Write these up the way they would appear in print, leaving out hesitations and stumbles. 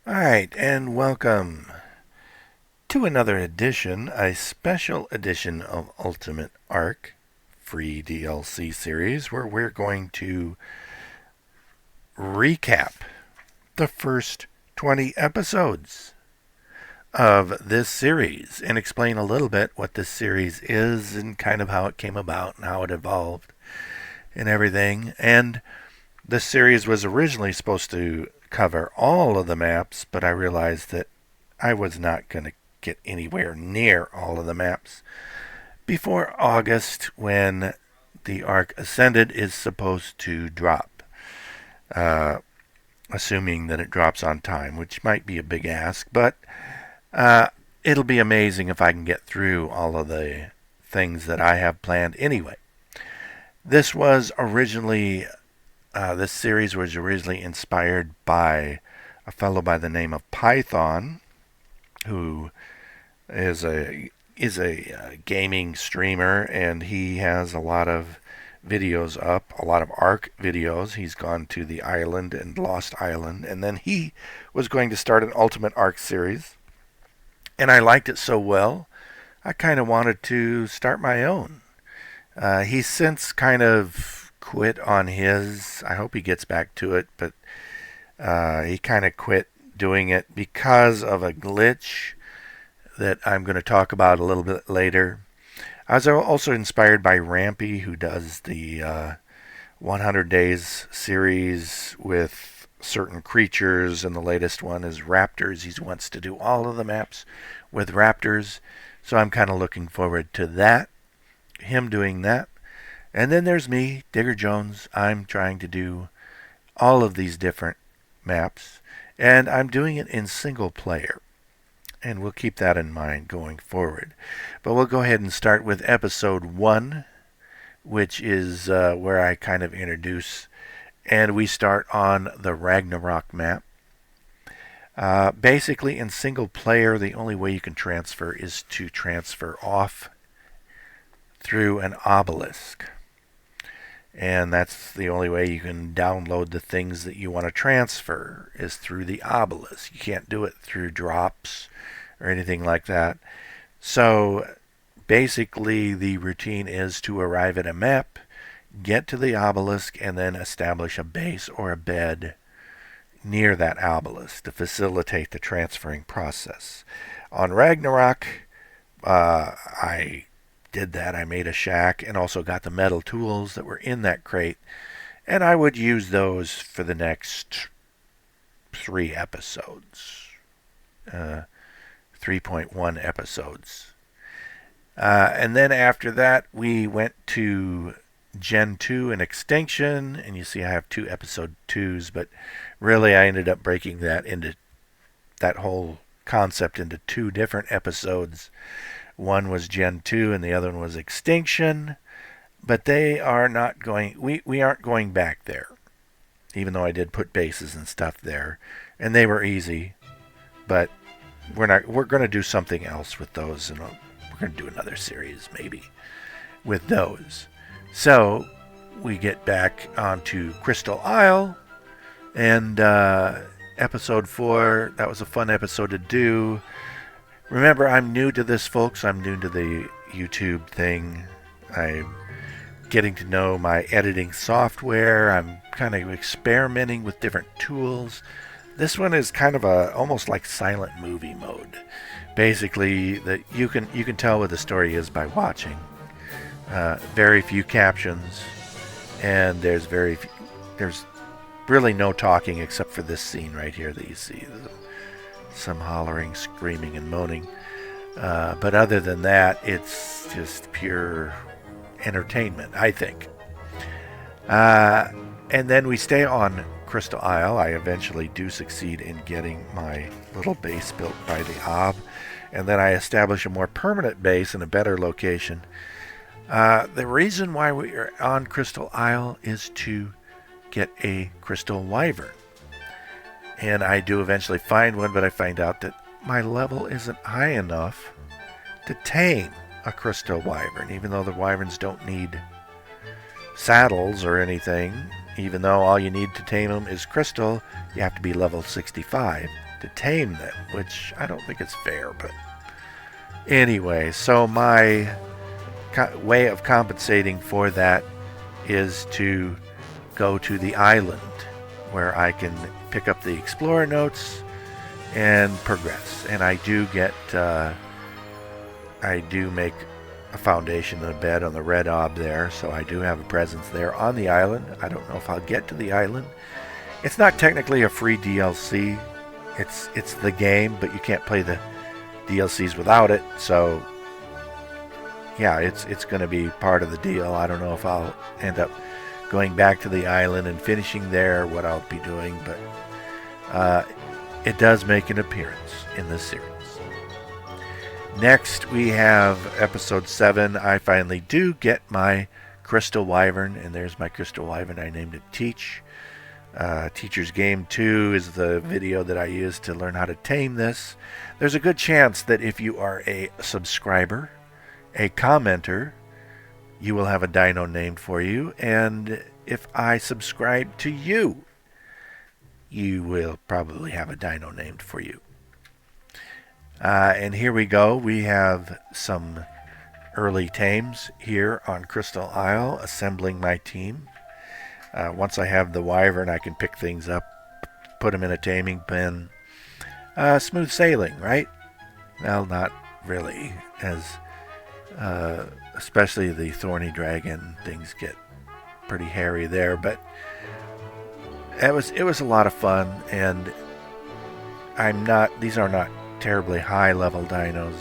All right, and welcome to another edition, a special edition of Ultimate Ark free DLC series where we're going to recap the first 20 episodes of this series and explain a little bit what this series is and kind of how it came about and how it evolved and everything. And this series was originally supposed to cover all of the maps, but I realized that I was not going to get anywhere near all of the maps before August when the Ark Ascended is supposed to drop. Uh, Assuming that it drops on time, which might be a big ask, but uh, it'll be amazing if I can get through all of the things that I have planned anyway. This was originally, this series was originally inspired by a fellow by the name of Python, who is a gaming streamer, and he has a lot of videos up, a lot of Ark videos. He's gone to the island and Lost Island, and then he was going to start an Ultimate Ark series, and I liked it so well, I kind of wanted to start my own. He's since kind of quit on his. I hope he gets back to it, but he kind of quit doing it because of a glitch that I'm going to talk about a little bit later. I was also inspired by Rampy, who does the 100 Days series with certain creatures, and the latest one is raptors. He wants to do all of the maps with raptors, so I'm kind of looking forward to that, him doing that. And then there's me, Digger Jones. I'm trying to do all of these different maps, and I'm doing it in single player. And we'll keep that in mind going forward. But we'll go ahead and start with episode 1, which is where I kind of introduce, and we start on the Ragnarok map. Basically, in single player, the only way you can transfer is to transfer off through an obelisk. And that's the only way you can download the things that you want to transfer is through the obelisk. You can't do it through drops or anything like that. So basically the routine is to arrive at a map, get to the obelisk, and then establish a base or a bed near that obelisk to facilitate the transferring process. On Ragnarok, I did that. I made a shack and also got the metal tools that were in that crate, and I would use those for the next 3 episodes. 3.1 episodes. And then after that, we went to Gen 2 and Extinction, and you see I have 2 episode 2s, but really I ended up breaking that whole concept into 2 different episodes. One was Gen 2 and the other one was Extinction, but they are not going, we aren't going back there, even though I did put bases and stuff there, and they were easy, but we're going to do something else with those, and we're going to do another series maybe with those. So we get back onto Crystal Isle, and episode 4, that was a fun episode to do. Remember, I'm new to this, folks. I'm new to the YouTube thing. I'm getting to know my editing software. I'm kind of experimenting with different tools. This one is kind of almost like silent movie mode. Basically, that you can tell what the story is by watching. Very few captions, and there's really no talking except for this scene right here that you see. Some hollering, screaming, and moaning. But other than that, it's just pure entertainment, I think. And then we stay on Crystal Isle. I eventually do succeed in getting my little base built by the Ob, and then I establish a more permanent base in a better location. The reason why we are on Crystal Isle is to get a crystal wyvern. And I do eventually find one, but I find out that my level isn't high enough to tame a crystal wyvern, even though the wyverns don't need saddles or anything. Even though all you need to tame them is crystal, you have to be level 65 to tame them, which I don't think is fair, but anyway, so my way of compensating for that is to go to the island where I can pick up the explorer notes and progress. And I do make a foundation and a bed on the red ob there, so I do have a presence there on the island. I don't know if I'll get to the island. It's not technically a free DLC. It's the game, but you can't play the DLCs without it, so yeah, it's going to be part of the deal. I don't know if I'll end up going back to the island and finishing there, what I'll be doing, but it does make an appearance in this series. Next, we have episode 7. I finally do get my crystal wyvern, and there's my crystal wyvern. I named it Teach. Teacher's Game 2 is the video that I used to learn how to tame this. There's a good chance that if you are a subscriber, a commenter, you will have a dino named for you, and if I subscribe to you, you will probably have a dino named for you. And here we go. We have some early tames here on Crystal Isle, assembling my team. Once I have the wyvern, I can pick things up, put them in a taming pen. Smooth sailing, right? Well, not really, as especially the thorny dragon, things get pretty hairy there, but it was a lot of fun, and these are not terribly high level dinos,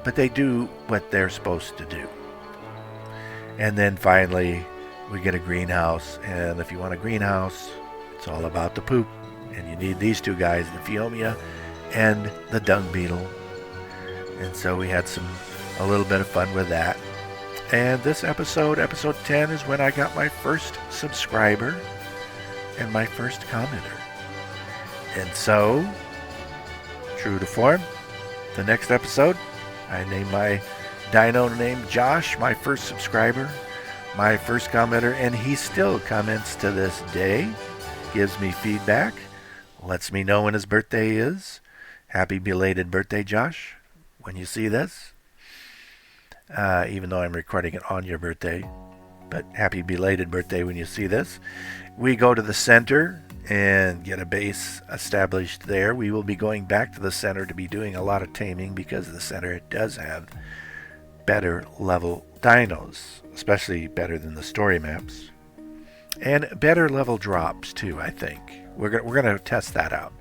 but they do what they're supposed to do. And then finally we get a greenhouse, and if you want a greenhouse, it's all about the poop, and you need these two guys, the Phiomia and the dung beetle. And so we had a little bit of fun with that. And this episode 10, is when I got my first subscriber and my first commenter. And so, true to form, the next episode, I named my dino named Josh, my first subscriber, my first commenter, and he still comments to this day, gives me feedback, lets me know when his birthday is. Happy belated birthday, Josh, when you see this. Even though I'm recording it on your birthday, but happy belated birthday when you see this. We go to the center and get a base established there. We will be going back to the center to be doing a lot of taming, because the center does have better level dinos, especially better than the story maps, and better level drops too. I think we're gonna test that out.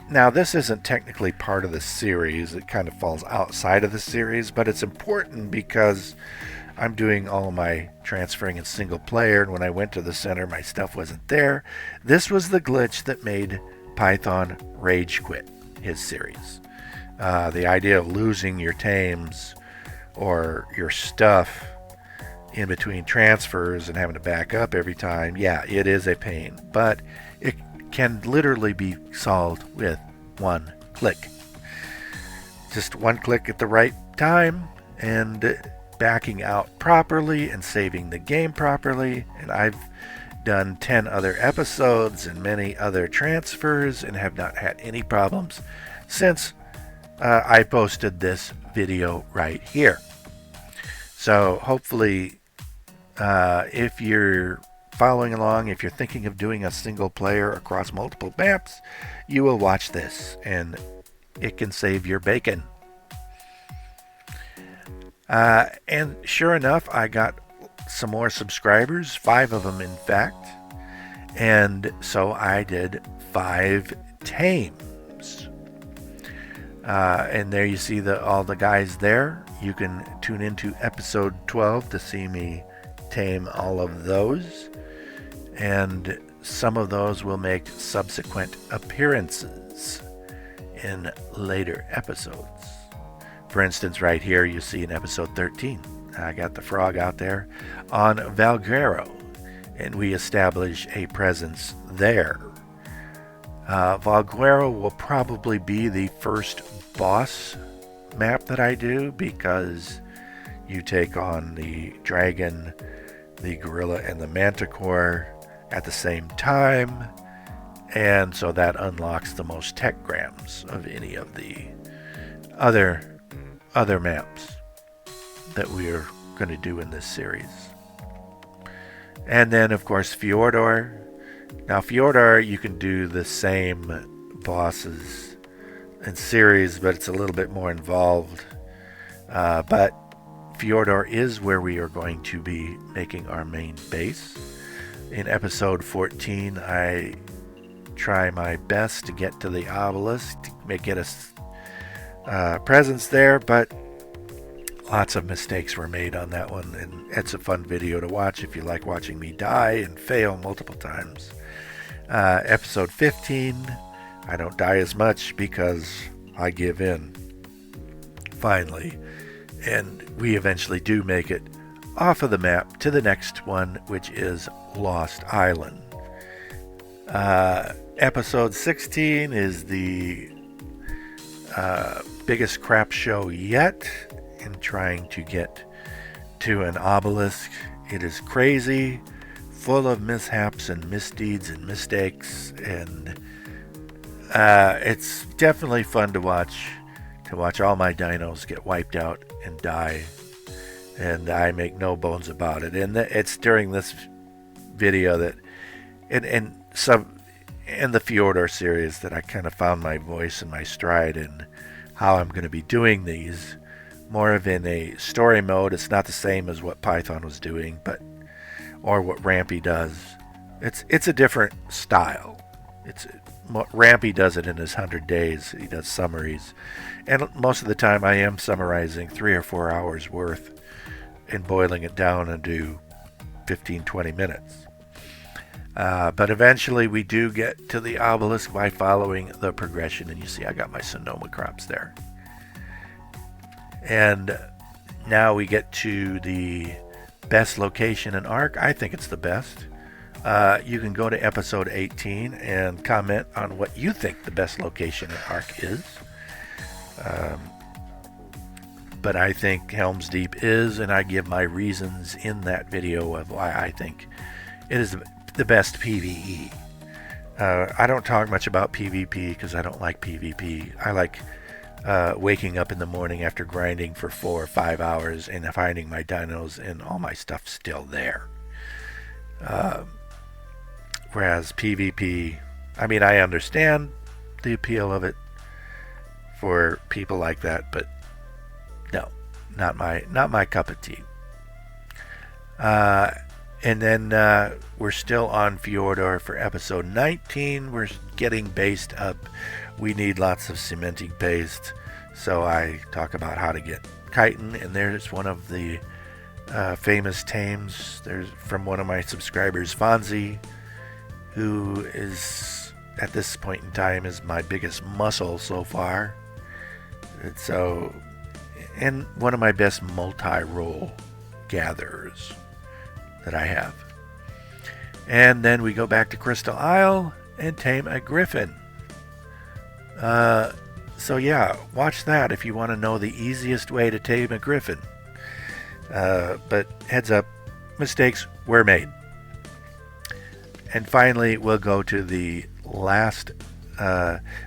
Now, this isn't technically part of the series. It kind of falls outside of the series, but it's important because I'm doing all my transferring in single player, and when I went to the center, my stuff wasn't there. This was the glitch that made Python rage quit his series. The idea of losing your tames or your stuff in between transfers and having to back up every time, yeah, it is a pain, but it can literally be solved with one click. Just one click at the right time and backing out properly and saving the game properly. And I've done 10 other episodes and many other transfers and have not had any problems since I posted this video right here. So hopefully, if you're following along, if you're thinking of doing a single player across multiple maps, you will watch this and it can save your bacon. And sure enough, I got some more subscribers, 5 of them in fact, and so I did 5 tames. And there you see all the guys there. You can tune into episode 12 to see me tame all of those, and some of those will make subsequent appearances in later episodes. For instance, right here you see in episode 13, I got the frog out there on Valguero, and we establish a presence there. Valguero will probably be the first boss map that I do, because you take on the dragon, the gorilla, and the manticore at the same time, And so that unlocks the most tech grams of any of the other maps that we're going to do in this series. And then, of course, Fjordor. Now, Fjordor, you can do the same bosses in series, but it's a little bit more involved. But Fjordor is where we are going to be making our main base. In episode 14, I try my best to get to the obelisk to get us presence there, but lots of mistakes were made on that one, and it's a fun video to watch if you like watching me die and fail multiple times. Episode 15, I don't die as much because I give in finally, and we eventually do make it off of the map to the next one, which is Lost Island. Episode 16 is the biggest crap show yet in trying to get to an obelisk. It is crazy, full of mishaps and misdeeds and mistakes, and it's definitely fun to watch all my dinos get wiped out and die, and I make no bones about it. And it's during this video that in the Fjordor series that I kind of found my voice and my stride in how I'm going to be doing these, more of in a story mode. It's not the same as what Python was doing, or what Rampy does. It's a different style. Rampy does it in his 100 days. He does summaries, and most of the time I am summarizing 3 or 4 hours worth and boiling it down into 15-20 minutes. But eventually we do get to the obelisk by following the progression, and you see I got my Sonoma crops there. And now we get to the best location in Ark. I think it's the best. You can go to episode 18 and comment on what you think the best location in Ark is. But I think Helm's Deep is, and I give my reasons in that video of why I think it is the best PvE. I don't talk much about PvP because I don't like PvP. I like waking up in the morning after grinding for 4 or 5 hours and finding my dinos and all my stuff still there. Whereas PvP, I mean, I understand the appeal of it for people like that, but no, not my cup of tea. And then we're still on Fjordor for episode 19. We're getting based up. We need lots of cementing paste, so I talk about how to get chitin, and there's one of the famous tames. There's from one of my subscribers, Fonzie, who is at this point in time is my biggest muscle so far. And one of my best multi-role gatherers that I have. And then we go back to Crystal Isle and tame a griffin. So yeah, watch that if you want to know the easiest way to tame a griffin. But heads up, mistakes were made. And finally, we'll go to the last.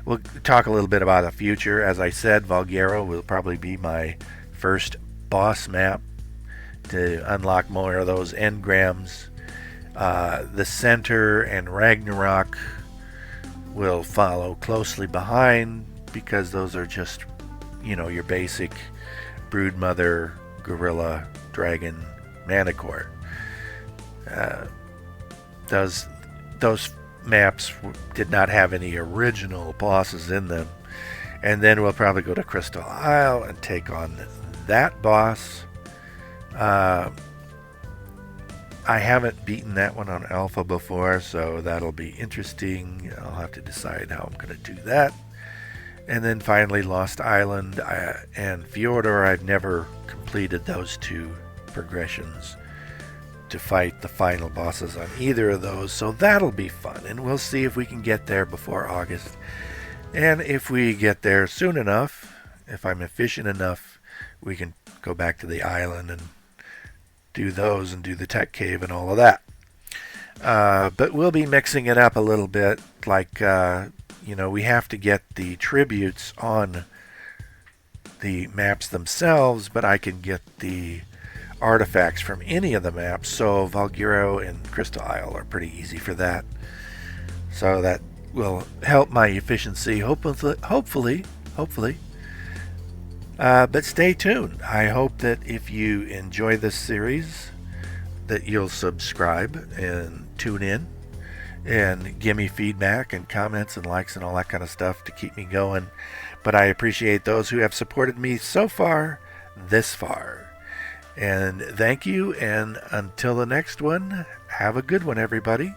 We'll talk a little bit about the future. As I said, Valguero will probably be my first boss map to unlock more of those engrams. The Center and Ragnarok will follow closely behind because those are just, your basic broodmother, gorilla, dragon, manicore. Those maps did not have any original bosses in them. And then we'll probably go to Crystal Isle and take on that boss. I haven't beaten that one on alpha before, so that'll be interesting. I'll have to decide how I'm going to do that. And then finally Lost Island and Fjordor. I've never completed those two progressions to fight the final bosses on either of those, so that'll be fun, and we'll see if we can get there before August. And if we get there soon enough, if I'm efficient enough, we can go back to the island and do those and do the tech cave and all of that. But we'll be mixing it up a little bit. Like, we have to get the tributes on the maps themselves, but I can get the artifacts from any of the maps. So Valguero and Crystal Isle are pretty easy for that. So that will help my efficiency, hopefully. But stay tuned. I hope that if you enjoy this series, that you'll subscribe and tune in and give me feedback and comments and likes and all that kind of stuff to keep me going. But I appreciate those who have supported me so far, this far. And thank you, and until the next one, have a good one, everybody.